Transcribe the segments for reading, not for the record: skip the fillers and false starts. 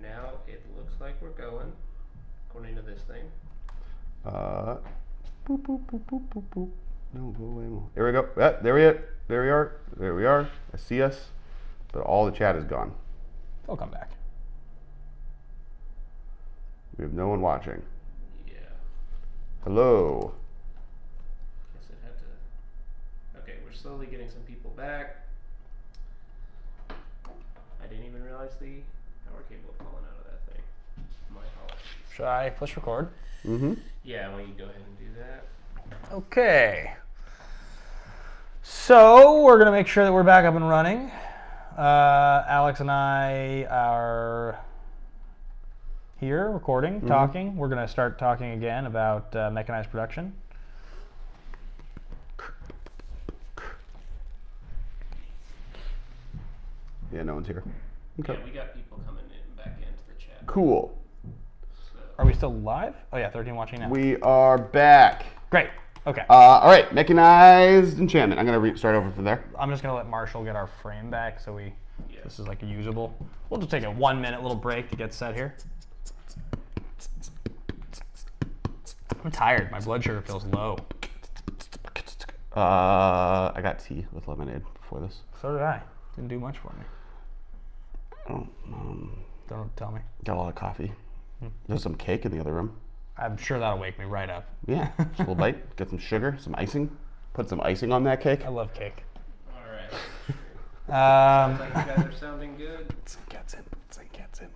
Now it looks like we're going, according to this thing. Boop, boop, boop, boop, boop, boop. No, go away. Here we go. There we are. There we are. There we are. I see us, but all the chat is gone. They'll come back. We have no one watching. Yeah. Hello. Guess it had to. Okay, we're slowly getting some people back. I didn't even realize the power cable had fallen out of that thing. My apologies. Should I push record? Mm-hmm. Yeah, why don't you go ahead and do that? Okay. So we're gonna make sure that we're back up and running. Alex and I are here recording, talking. We're gonna start talking again about mechanized production. Yeah, no one's here. Okay. Yeah, we got people coming in back into the chat. Cool. So, Are we still live? Oh yeah, 13 watching now. We are back. Great. Okay. All right, mechanized enchantment. I'm gonna start over from there. I'm just gonna let Marshall get our frame back so we. Yeah. This is like usable. We'll just take a 1 minute little break to get set here. I'm tired. My blood sugar feels low. I got tea with lemonade before this. So did I. Didn't do much for me. Don't Don't tell me. got a lot of coffee. There's some cake in the other room. I'm sure that'll wake me right up. Yeah, just a little bite. Get some sugar, some icing. Put some icing on that cake. I love cake. all right. Um, Sounds like you guys are sounding good. Cats in, cats in.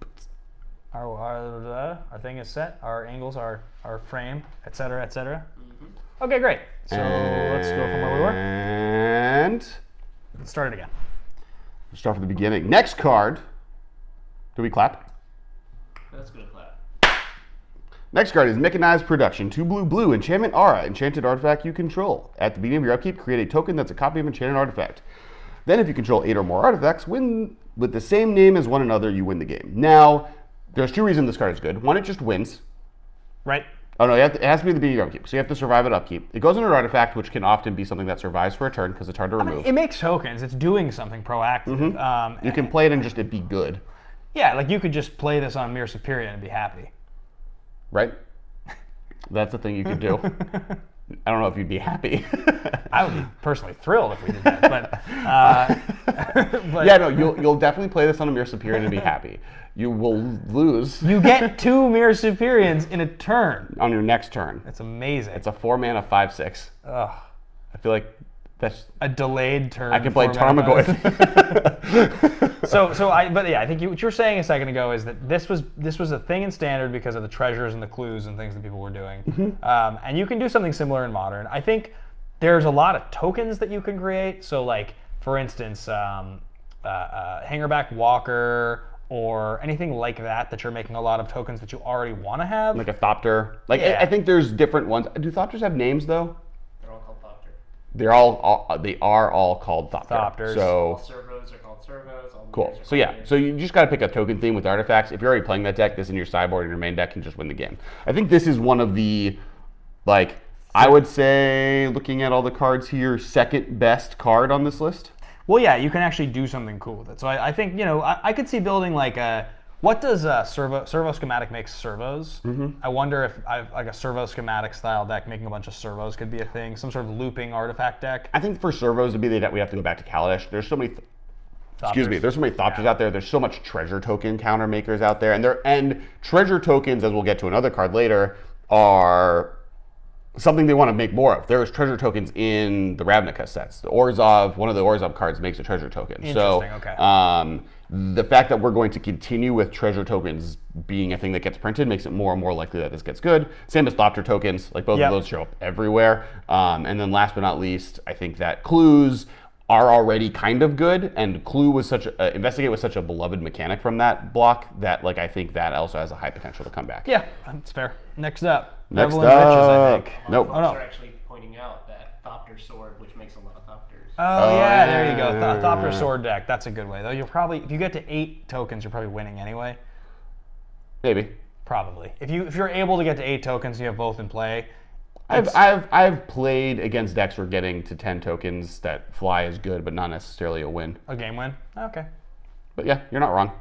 our thing is set. Our angles, our frame, etc., etc. Okay, great. So let's go from where we were. And Let's start it again. let's start from the beginning. Next card. Do we clap? That's good clap. Next card is Mechanized Production. 2 blue, blue, enchantment aura, enchanted artifact you control. At the beginning of your upkeep, create a token that's a copy of enchanted artifact. Then if you control 8 or more artifacts, win with the same name as one another, you win the game. Now, there's 2 reasons this card is good. One, it just wins. Right? Oh no, it has to be at the beginning of your upkeep, so you have to survive at upkeep. It goes into an artifact, which can often be something that survives for a turn because it's hard to remove. It makes tokens. It's doing something proactive. You can play it and just it be good, Yeah, like you could just play this on Mere Superior and be happy. right? That's the thing you could do. I don't know if you'd be happy. I would be personally thrilled if we did that, but Yeah, no, you'll definitely play this on a Mere Superior and be happy. You will lose you get 2 Mere Superiors in a turn. on your next turn. It's amazing. It's a 4-mana 5/6. Ugh. I feel like that's. A delayed turn. I can play 4-mana Tarmogoyf. But yeah, I think what you were saying a second ago is that this was a thing in Standard because of the treasures and the clues and things that people were doing, and you can do something similar in Modern. I think there's a lot of tokens that you can create. So like for instance, Hangerback Walker or anything like that you're making a lot of tokens that you already want to have. Like a Thopter. Like Yeah. I think there's different ones. Do Thopters have names though? They're all called Thopter. They are all called Thopter. Thopters. All So servos are called servos. All cool. meters are So yeah, called so you just got to pick a token theme with artifacts. If you're already playing that deck, this in your sideboard and your main deck can just win the game. I think this is one of the, like, I would say, looking at all the cards here, second best card on this list. Well, yeah, you can actually do something cool with it. So I think, I could see building like a, what does servo schematic make servos? I wonder if like a servo schematic style deck making a bunch of servos could be a thing, some sort of looping artifact deck. I think for servos to be the deck, we have to go back to Kaladesh. There's so many, there's so many Thopters out there. There's so much treasure token counter makers out there. And treasure tokens, as we'll get to another card later, are something they want to make more of. There's treasure tokens in the Ravnica sets. The Orzhov, one of the Orzhov cards makes a treasure token. Interesting, okay. The fact that we're going to continue with treasure tokens being a thing that gets printed makes it more and more likely that this gets good. Same as Thopter tokens, like both of those show up everywhere. And then last but not least, I think that clues are already kind of good, and Clue was Investigate was such a beloved mechanic from that block that I think that also has a high potential to come back. Yeah, that's fair. Next up. Next Revel in Riches, I up. think. Nope. Folks are actually pointing out that Thopter sword, which makes a lot of Thopters. Oh yeah, there you go. yeah. Thopter sword deck. That's a good way. Though you'll probably, if you get to 8 tokens, you're probably winning anyway. Maybe. Probably. If you're able to get to 8 tokens, you have both in play. I've played against decks where getting to 10 tokens that fly is good, but not necessarily a win. A game win. Okay. But yeah, you're not wrong.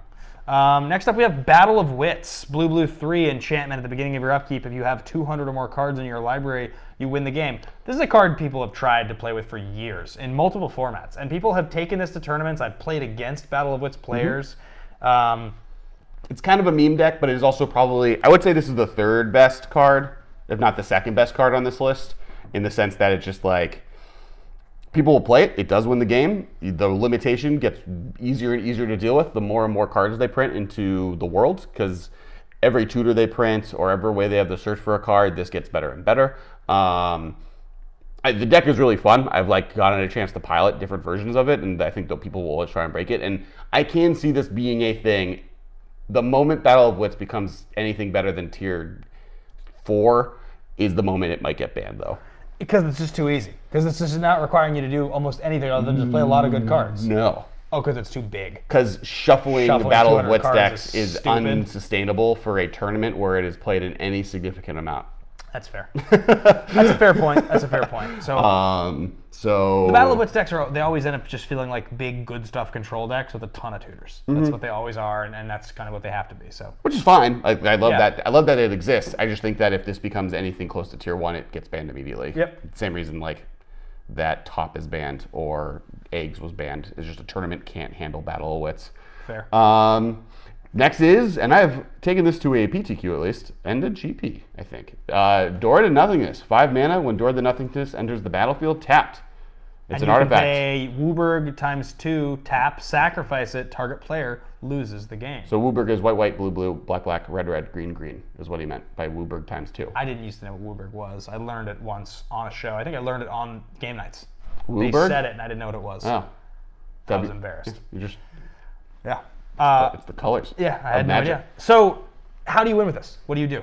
Next up, we have Battle of Wits. Blue 3 enchantment at the beginning of your upkeep. If you have 200 or more cards in your library, you win the game. This is a card people have tried to play with for years in multiple formats. And people have taken this to tournaments. I've played against Battle of Wits players. It's kind of a meme deck, but it is also probably, I would say this is the third best card, if not the second best card on this list, in the sense that it's just like, people will play it. It does win the game. The limitation gets easier and easier to deal with the more and more cards they print into the world, because every tutor they print or every way they have to search for a card, this gets better and better. The deck is really fun. I've gotten a chance to pilot different versions of it, and I think that people will always try and break it. And I can see this being a thing. The moment Battle of Wits becomes anything better than tier 4 is the moment it might get banned, though. Because it's just too easy. Because it's just not requiring you to do almost anything other than just play a lot of good cards. No. Oh, because it's too big. Because shuffling the Battle of Wits decks is stupid. Unsustainable for a tournament where it is played in any significant amount. That's fair. That's a fair point. That's a fair point. So, the Battle of Wits decks they always end up just feeling like big, good stuff control decks with a ton of tutors. That's what they always are, and that's kind of what they have to be. So, which is fine. I love that. I love that it exists. I just think that if this becomes anything close to tier 1, it gets banned immediately. Yep. Same reason that Top is banned or Eggs was banned. It's just a tournament can't handle Battle of Wits. Fair. Next is, and I've taken this to a PTQ at least, and a GP, I think. Door to Nothingness. 5 mana. When Door to Nothingness enters the battlefield, tapped. It's an artifact. And you can pay Wooburg ×2, tap, sacrifice it, target player loses the game. So Wooburg is white, blue, black, red, green, is what he meant by Wooburg ×2. I didn't used to know what Wooburg was. I learned it once on a show. I think I learned it on game nights. Wooburg? They said it, and I didn't know what it was. Oh. I was embarrassed. You just... Yeah. It's the colors. Yeah, I had no idea. So, how do you win with this? What do you do?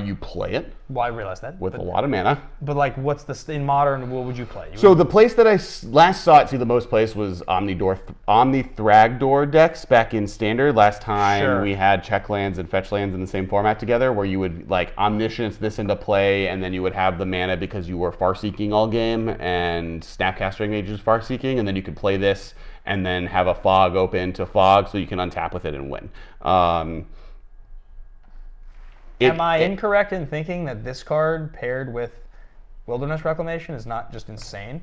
You play it. Well, I realized that. With a lot of mana. But what's the in Modern? What would you play? The place that I last saw it see the most place was Omni Thragdor decks back in Standard. Last time we had check lands and fetch lands in the same format together, where you would Omniscience this into play, and then you would have the mana because you were far seeking all game, and Snapcaster Mage is far seeking, and then you could play this and then have a fog open to fog so you can untap with it and win. Am I incorrect in thinking that this card paired with Wilderness Reclamation is not just insane?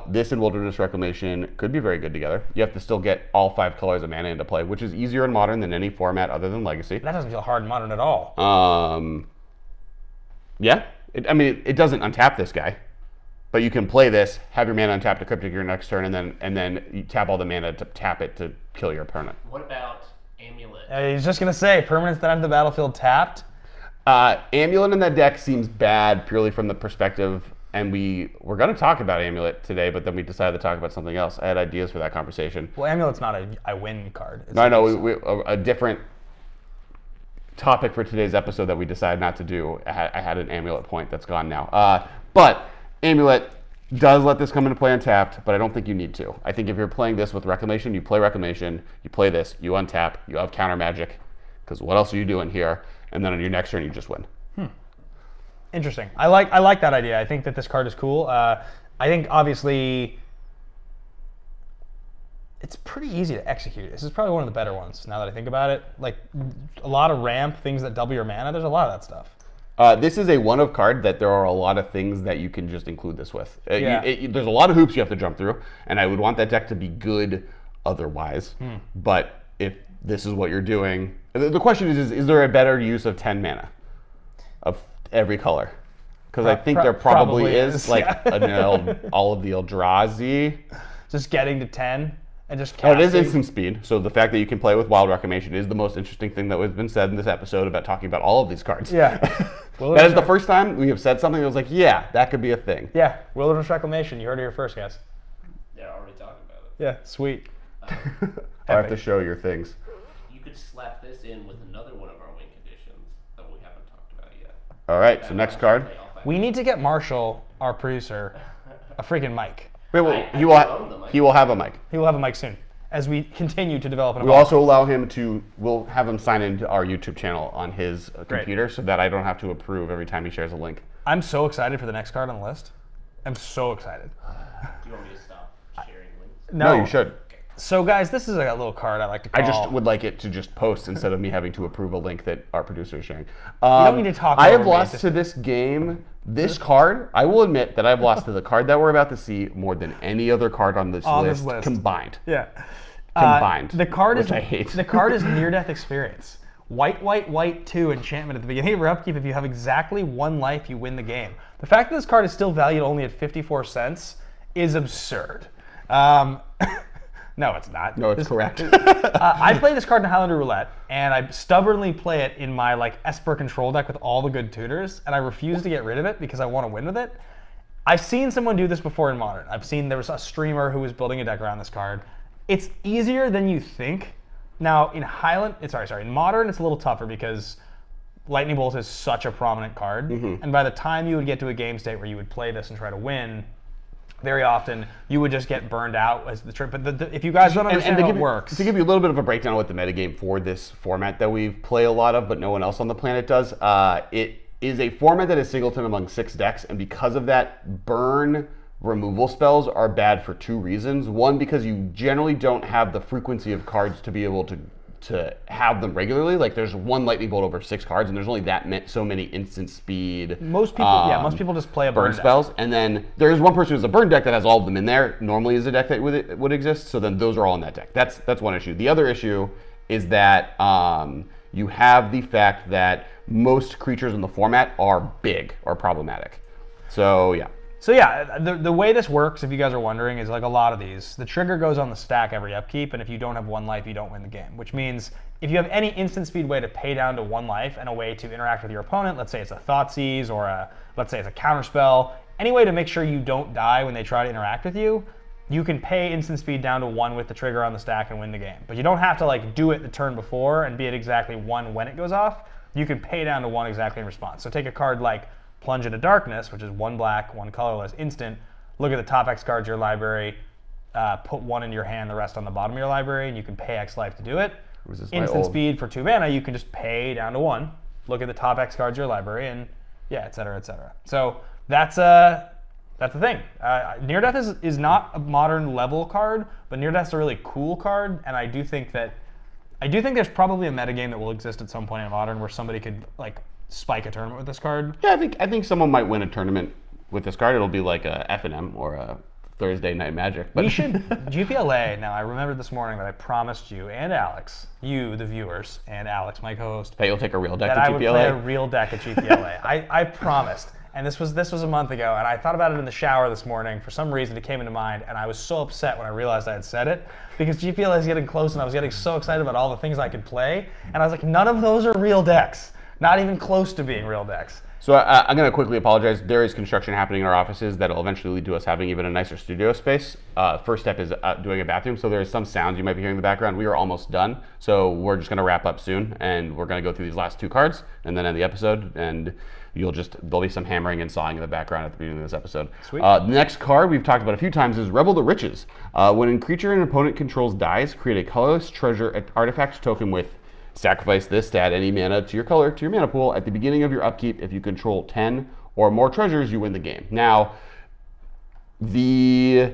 This and Wilderness Reclamation could be very good together. You have to still get all 5 colors of mana into play, which is easier in Modern than any format other than Legacy. That doesn't feel hard in Modern at all. Yeah. It doesn't untap this guy. But you can play this, have your mana untapped to Cryptic your next turn, and then you tap all the mana to tap it to kill your opponent. What about Amulet? I was just going to say, permanents that enter the battlefield tapped. Amulet in that deck seems bad purely from the perspective, and we're going to talk about Amulet today, but then we decided to talk about something else. I had ideas for that conversation. Well, Amulet's not a win card. No, I know. A different topic for today's episode that we decided not to do. I had an Amulet point that's gone now. But Amulet does let this come into play untapped, but I don't think you need to. I think if you're playing this with Reclamation, you play Reclamation, you play this, you untap, you have counter magic, because what else are you doing here? And then on your next turn, you just win. Interesting. I like that idea. I think that this card is cool. I think, obviously, it's pretty easy to execute. This is probably one of the better ones, now that I think about it. A lot of ramp, things that double your mana, there's a lot of that stuff. This is a one-of card that there are a lot of things that you can just include this with. There's a lot of hoops you have to jump through, and I would want that deck to be good otherwise. But if this is what you're doing, the question is there a better use of 10 mana of every color? Because I think there probably is, an all of the Eldrazi. Just getting to 10. And just casting. It is instant speed, so the fact that you can play with Wild Reclamation is the most interesting thing that has been said in this episode about talking about all of these cards. Yeah. That is the first time we have said something that was like, yeah, that could be a thing. Yeah, Wilderness Reclamation, you heard it here first, guys. Yeah, I already talked about it. Yeah, sweet. I have to show your things. You could slap this in with another one of our win conditions that we haven't talked about yet. All right, so next card. We need to get Marshall, our producer, a freaking mic. Wait, he will have a mic. He will have a mic soon as we continue to develop an We'll also allow him we'll have him sign into our YouTube channel on his computer so that I don't have to approve every time he shares a link. I'm so excited for the next card on the list. I'm so excited. Do you want me to stop sharing links? No, you should. So guys, this is a little card I like to call. I just would like it to just post instead of me having to approve a link that our producer is sharing. You don't need to talk I have over me. lost to this game. This card, I will admit that I've lost to the card that we're about to see more than any other card on this list combined. Yeah. Combined. The card which is I hate. The card is Near Death Experience. White, white, white, 2 enchantment at the beginning of your upkeep. If you have exactly 1 life, you win the game. The fact that this card is still valued only at 54 cents is absurd. No, it's not. No, it's correct. I play this card in Highlander Roulette, and I stubbornly play it in my Esper control deck with all the good tutors, and I refuse to get rid of it because I want to win with it. I've seen someone do this before in Modern. There was a streamer who was building a deck around this card. It's easier than you think. Now, in in Modern, it's a little tougher because Lightning Bolt is such a prominent card, and by the time you would get to a game state where you would play this and try to win, very often you would just get burned out as the trip. But if you guys don't understand how it works, to give you a little bit of a breakdown of what the metagame for this format that we play a lot of, but no one else on the planet does, it is a format that is singleton among 6 decks, and because of that, burn removal spells are bad for 2 reasons. One, because you generally don't have the frequency of cards to be able to have them regularly. Like there's 1 lightning bolt over 6 cards, and there's only so many instant speed. Most people just play a burn spells, deck. and then there's one person who's a burn deck that has all of them in there. Normally, is a deck that would exist. So then those are all in that deck. That's one issue. The other issue is that you have the fact that most creatures in the format are big or problematic. So yeah. So yeah, the way this works, if you guys are wondering, is like a lot of these. The trigger goes on the stack every upkeep, and if you don't have 1 life, you don't win the game. Which means if you have any instant speed way to pay down to 1 life and a way to interact with your opponent, let's say it's a Thoughtseize or let's say it's a counterspell, any way to make sure you don't die when they try to interact with you, you can pay instant speed down to 1 with the trigger on the stack and win the game. But you don't have to do it the turn before and be at exactly 1 when it goes off. You can pay down to 1 exactly in response. So take a card like Plunge into Darkness, which is 1 black, 1 colorless, instant. Look at the top X cards of your library, put 1 in your hand, the rest on the bottom of your library, and you can pay X life to do it. Instant speed for 2 mana, you can just pay down to 1. Look at the top X cards of your library, and yeah, et cetera, et cetera. So that's the thing. Near Death is not a Modern level card, but Near Death's a really cool card, and I do think there's probably a metagame that will exist at some point in Modern where somebody could spike a tournament with this card. Yeah, I think someone might win a tournament with this card. It'll be like a F&M or a Thursday Night Magic. But we should GPLA. Now I remembered this morning that I promised you and Alex, you the viewers, and Alex, my co-host, that you'll take a real deck that at I GPLA. would play a real deck at GPLA. I promised. And this was a month ago, and I thought about it in the shower this morning. For some reason, it came into mind, and I was so upset when I realized I had said it, because GPLA is getting close, and I was getting so excited about all the things I could play, and I was like, none of those are real decks. Not even close to being real decks. So I'm going to quickly apologize. There is construction happening in our offices that will eventually lead to us having even a nicer studio space. First step is doing a bathroom, so there is some sounds you might be hearing in the background. We are almost done, so we're just going to wrap up soon, and we're going to go through these last 2 cards, and then end the episode, and there'll be some hammering and sawing in the background at the beginning of this episode. Sweet. The next card we've talked about a few times is Revel the Riches. When a creature an opponent controls dies, create a colorless treasure artifact token with sacrifice this to add any mana to your mana pool at the beginning of your upkeep. If you control 10 or more treasures, you win the game. Now, the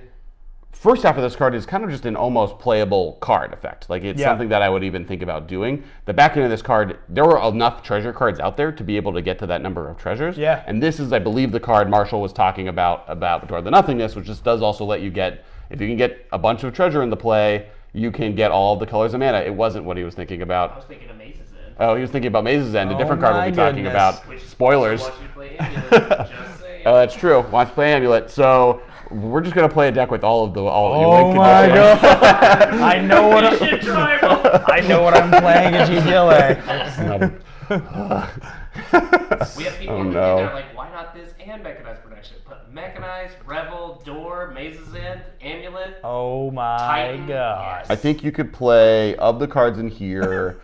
first half of this card is kind of just an almost playable card effect. It's something that I would even think about doing. The back end of this card, there were enough treasure cards out there to be able to get to that number of treasures. Yeah. And this is, I believe, the card Marshall was talking about Toward the Nothingness, which just does also let you get, if you can get a bunch of treasure into play, you can get all of the colors of mana. It wasn't what he was thinking about. I was thinking of Maze's End. Oh, he was thinking about Maze's End, a different card we'll be talking about. Which Spoilers. wants you to play Amulet, just saying. Oh, that's true. Wants to play Amulet. So we're just gonna play a deck with all of you. Oh my god! I know what I'm playing at GPLA. We have people Oh, that no. are like, why not this and Mechanized Production? Put Mechanized, Revel, Door, Maze's End, Amulet. Oh my Titan, god! yes. I think you could play, of the cards in here,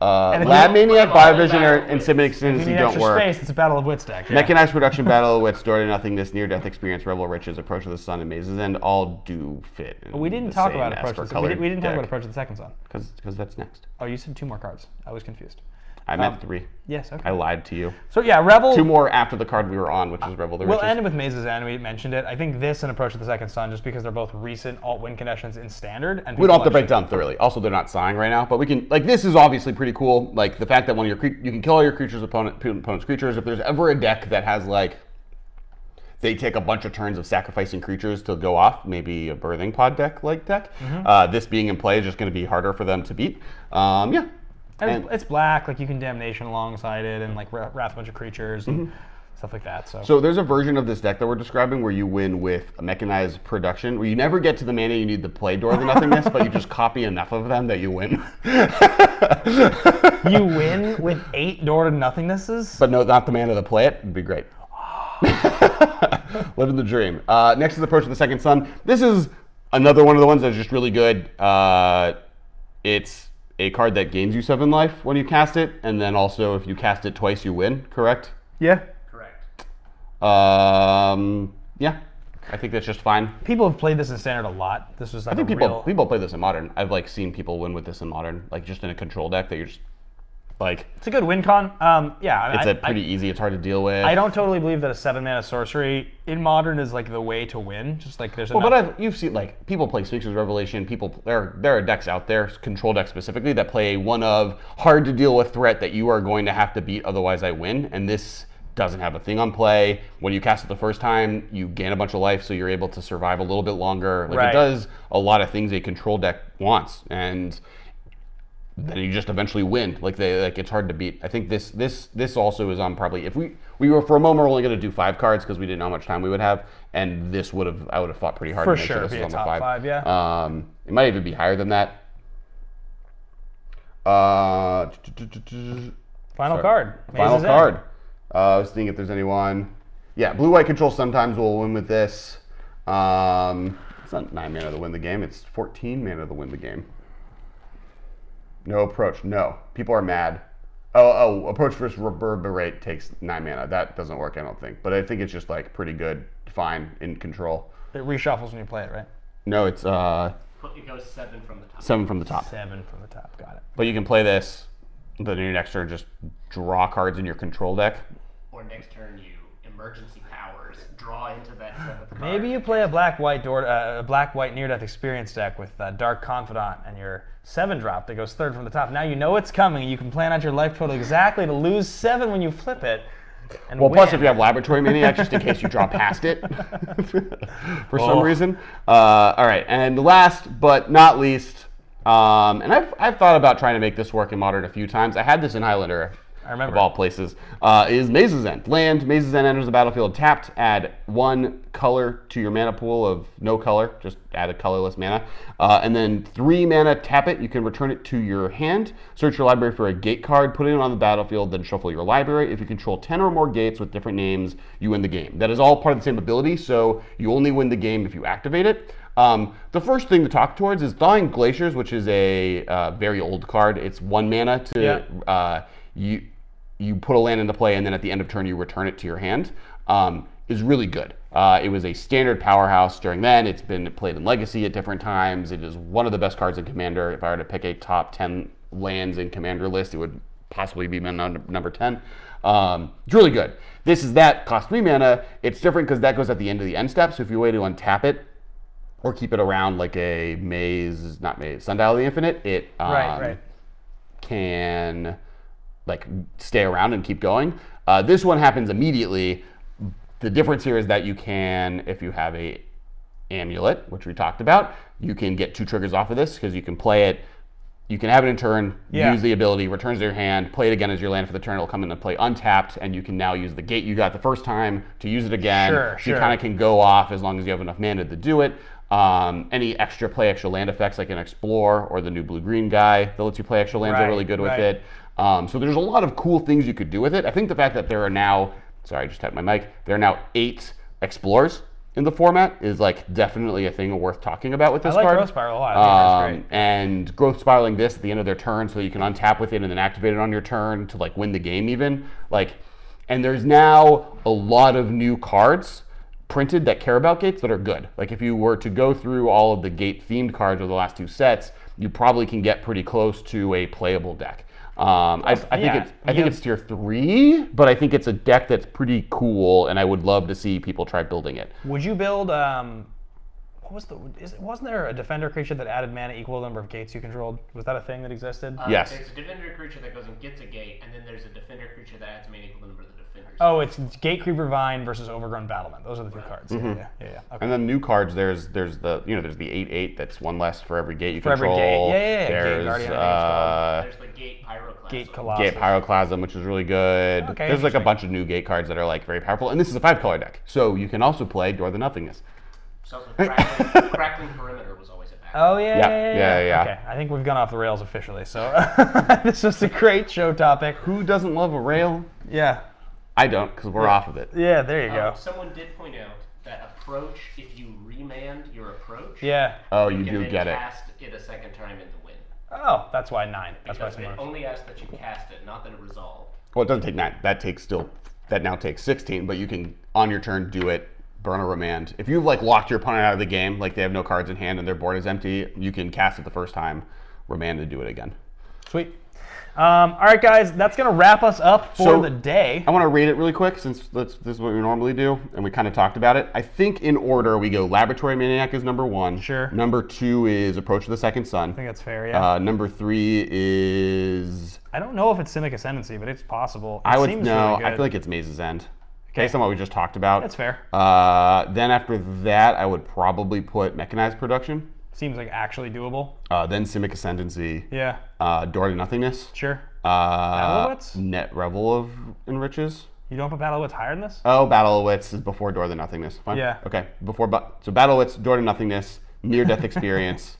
And if Lab you- Maniac, Biovision, and Simic If you Ascendancy need don't extra work. space, it's a Battle of Wits deck. Yeah. Mechanized Production, Battle of Wits, Door to Nothingness, Near Death Experience, Revel Riches, Approach of the Sun, and Maze's End all do fit. But we didn't talk about Approach. We didn't talk about Approach of the Second Sun. Because that's next. Oh, you said 2 more cards. I was confused. I meant 3. Yes, okay. I lied to you. So yeah, Revel. 2 more after the card we were on, which is Revel the We'll Riches. end with Maze's End. We mentioned it. I think this and Approach of the Second Sun, just because they're both recent alt-win conditions in Standard. And We don't have to break down thoroughly. Also, they're not sighing right now, but we can. Like, this is obviously pretty cool. Like the fact that one of your you can kill all your creatures, opponent's creatures. If there's ever a deck that has like, they take a bunch of turns of sacrificing creatures to go off, maybe a Birthing Pod deck. This being in play is just going to be harder for them to beat. Yeah. And it's black, like you can Damnation alongside it, and like wrath a bunch of creatures and stuff like that. So there's a version of this deck that we're describing where you win with a mechanized production, where you never get to the mana you need to play Door of the Nothingness, but you just copy enough of them that you win. You win with 8 Door of Nothingnesses? But no, not the mana to play it. It'd be great. Living the dream. Next is Approach of the Second Sun. This is another one of the ones that's just really good. It's a card that gains you 7 life when you cast it, and then also if you cast it twice, you win. Correct? Yeah. Correct. Yeah. I think that's just fine. People have played this in Standard a lot. This was like I think a people play this in Modern. I've like seen people win with this in Modern, like just in a control deck that you're just like. It's a good win con. Yeah. It's pretty easy. It's hard to deal with. I don't totally believe that a 7-mana sorcery in Modern is like the way to win. Just like there's. Well, but you've seen like people play Sphinx's Revelation. There are decks out there, control decks specifically, that play one of hard to deal with threat that you are going to have to beat, otherwise I win. And this doesn't have a thing on play. When you cast it the first time, you gain a bunch of life, so you're able to survive a little bit longer. Like It does a lot of things a control deck wants, and then you just eventually win. It's hard to beat. I think this also is on probably, if we were for a moment only going to do 5 cards because we didn't know how much time we would have, and I would have fought pretty hard for to make sure this be is a on top the 5. Yeah. It might even be higher than that. Final card. Final card. I was thinking if there's anyone. Yeah, blue-white control sometimes will win with this. It's not 9 mana to win the game. It's 14 mana to win the game. No approach. No. People are mad. Oh, approach versus reverberate takes 9 mana. That doesn't work, I don't think. But I think it's just like pretty good, fine in control. It reshuffles when you play it, right? No, it's It goes 7 from the top. 7 from the top. 7 from the top. Got it. But you can play this. Then your next turn, just draw cards in your control deck. Or next turn, you emergency powers, draw into that 7th card. Maybe you play a black-white near-death experience deck with Dark Confidant and your 7-drop that goes 3rd from the top. Now you know it's coming. You can plan out your life total exactly to lose 7 when you flip it. And well, win. plus if you have Laboratory Maniac, just in case you draw past it for some reason. All right, and last but not least, and I've thought about trying to make this work in Modern a few times. I had this in Highlander, I remember. of all places, is Maze's End. Land, Maze's End enters the battlefield tapped. Add 1 color to your mana pool of no color. Just add a colorless mana. And then 3 mana, tap it. You can return it to your hand. Search your library for a gate card. Put it on the battlefield, then shuffle your library. If you control 10 or more gates with different names, you win the game. That is all part of the same ability, so you only win the game if you activate it. The first thing to talk towards is Thawing Glaciers, which is a very old card. It's 1 mana to you put a land into play, and then at the end of turn you return it to your hand. Is really good. It was a standard powerhouse during then. It's been played in Legacy at different times. It is one of the best cards in Commander. If I were to pick a top 10 lands in Commander list, it would possibly be my number 10. It's really good. This is that, cost 3 mana. It's different because that goes at the end of the end step, so if you wait to untap it, or keep it around like a Sundial of the Infinite, it can like stay around and keep going. This one happens immediately. The difference here is that you can, if you have a amulet, which we talked about, you can get 2 triggers off of this because you can play it. You can have it in turn, use the ability, returns to your hand, play it again as your land for the turn. It'll come into play untapped, and you can now use the gate you got the first time to use it again. You kind of can go off as long as you have enough mana to do it. Any extra land effects like an Explore or the new blue-green guy that lets you play extra lands are really good with it. So there's a lot of cool things you could do with it. I think the fact that there are now, sorry, I just tapped my mic, there are now 8 Explorers in the format is like definitely a thing worth talking about with this card. I like Growth Spiral a lot. I think that's great. And Growth Spiraling this at the end of their turn so you can untap with it and then activate it on your turn to like win the game even. And there's now a lot of new cards printed that care about gates that are good. Like if you were to go through all of the gate themed cards of the last 2 sets, you probably can get pretty close to a playable deck. I think it's tier 3, but I think it's a deck that's pretty cool, and I would love to see people try building it. Would you build? Wasn't there a defender creature that added mana equal to the number of gates you controlled? Was that a thing that existed? Yes. There's a defender creature that goes and gets a gate, and then there's a defender creature that adds mana equal to the number of the defenders. Oh, it's Gate Creeper Vine versus Overgrown Battlement. Those are the two cards. Yeah. Okay. And then new cards. There's the 8/8 that's one less for every gate you For every control. gate. Yeah. There's Gate Guardian, I There's the Gate Pyroclasm. Gate Colossus. Gate Pyroclasm, which is really good. Okay, There's like a bunch of new gate cards that are like very powerful, and this is a 5-color deck, so you can also play Door the Nothingness. So crackling perimeter was always a bad. Oh yeah. Yeah. Okay, I think we've gone off the rails officially. So this was a great show topic. Who doesn't love a rail? Yeah. I don't, because we're off of it. Yeah, there you go. Someone did point out that approach, if you remand your approach, Yeah. Oh, you you can do then get it. cast it a second time in the win. Oh, that's why 9. That's why Because it's it more. only asks that you cast it, not that it resolved. Well, it doesn't take 9. That now takes 16, but you can, on your turn, do it, burn a remand. If you've like locked your opponent out of the game, like they have no cards in hand and their board is empty, you can cast it the first time, remand, and do it again. Sweet. All right, guys, that's going to wrap us up for the day. I want to rate it really quick since this is what we normally do, and we kind of talked about it. I think in order we go Laboratory Maniac is number 1. Sure. Number 2 is Approach of the Second Sun. I think that's fair, yeah. Number 3 is... I don't know if it's Simic Ascendancy, but it's possible. I seems really I good. feel like it's Maze's End. Okay. Based on what we just talked about. That's fair. Then after that, I would probably put Mechanized Production. Seems like actually doable. Then Simic Ascendancy. Yeah. Door to Nothingness. Sure. Battle of Wits? Net Revel of Enriches. You don't put Battle of Wits higher than this? Oh, Battle of Wits is before Door to Nothingness. Fine. Yeah. Okay. So Battle of Wits, Door to Nothingness, Near Death Experience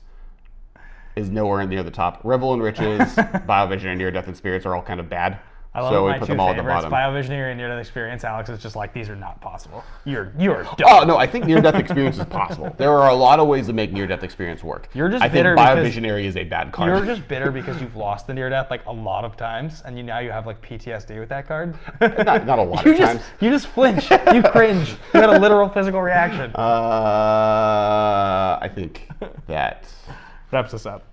is nowhere near the top. Revel and Riches, Biovision, and Near Death Experience are all kind of bad. I love so we my put two them all at the favorites, bottom. Biovisionary and Near Death Experience. Alex is just like, these are not possible. You're dumb. Oh, no, I think Near Death Experience is possible. There are a lot of ways to make Near Death Experience work. You're just I think bitter because Biovisionary is a bad card. You're just bitter because you've lost the Near Death like a lot of times, and now you have like PTSD with that card. not a lot of times. You just flinch. You cringe. You had a literal physical reaction. I think that wraps us up.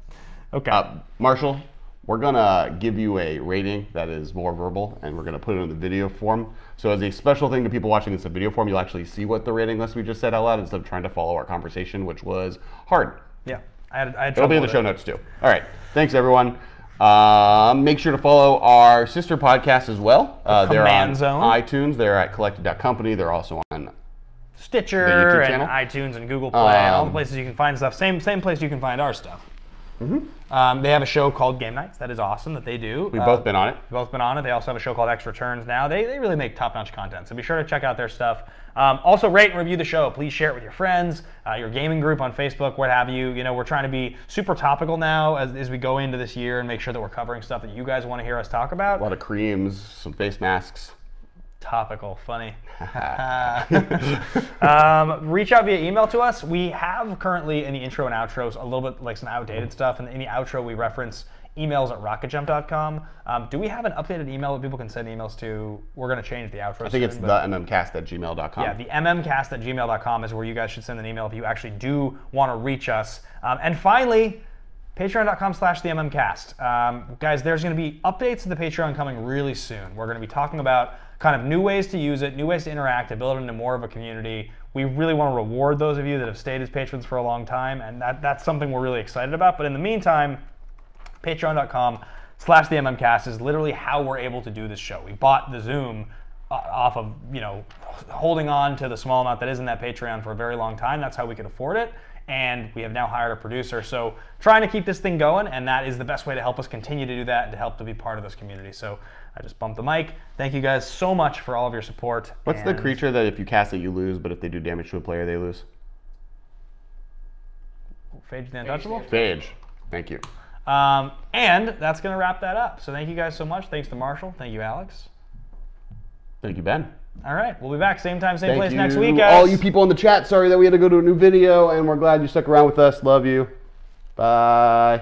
Okay. Marshall, we're gonna give you a rating that is more verbal, and we're gonna put it in the video form. So as a special thing to people watching this in video form, you'll actually see what the rating list we just said out loud instead of trying to follow our conversation, which was hard. Yeah, I had It'll be in the show notes too. All right, thanks everyone. Make sure to follow our sister podcast as well. They're on Zone. iTunes. They're at collected.company. They're also on Stitcher and channel. iTunes and Google Play and all the places you can find stuff. Same place you can find our stuff. They have a show called Game Nights that is awesome that they do. We've both been on it. They also have a show called Extra Turns now. They really make top-notch content, so be sure to check out their stuff. Also, rate and review the show. Please share it with your friends, your gaming group on Facebook, what have you. You know, we're trying to be super topical now as we go into this year and make sure that we're covering stuff that you guys want to hear us talk about. A lot of creams, some face masks. Topical, funny. Reach out via email to us. We have currently in the intro and outros a little bit like some outdated stuff, and in the outro we reference emails at rocketjump.com. Do we have an updated email that people can send emails to? We're going to change the outro. I think it's the MMCast@gmail.com. Yeah, the MMCast@gmail.com is where you guys should send an email if you actually do want to reach us. And finally, patreon.com/theMMCast. Guys, there's going to be updates to the Patreon coming really soon. We're going to be talking about kind of new ways to use it, new ways to interact, to build it into more of a community. We really want to reward those of you that have stayed as patrons for a long time, and that's something we're really excited about. But in the meantime, patreon.com/theMMCast is literally how we're able to do this show. We bought the Zoom off of, holding on to the small amount that is in that Patreon for a very long time. That's how we could afford it. And we have now hired a producer. So trying to keep this thing going, and that is the best way to help us continue to do that and to help to be part of this community. So I just bumped the mic. Thank you guys so much for all of your support. What's the creature that if you cast it, you lose, but if they do damage to a player, they lose? Phage the Untouchable? Phage. Thank you. And that's going to wrap that up. So thank you guys so much. Thanks to Marshall. Thank you, Alex. Thank you, Ben. All right. We'll be back same time, same Thank place you, next week, guys. all you people in the chat. Sorry that we had to go to a new video, and we're glad you stuck around with us. Love you. Bye.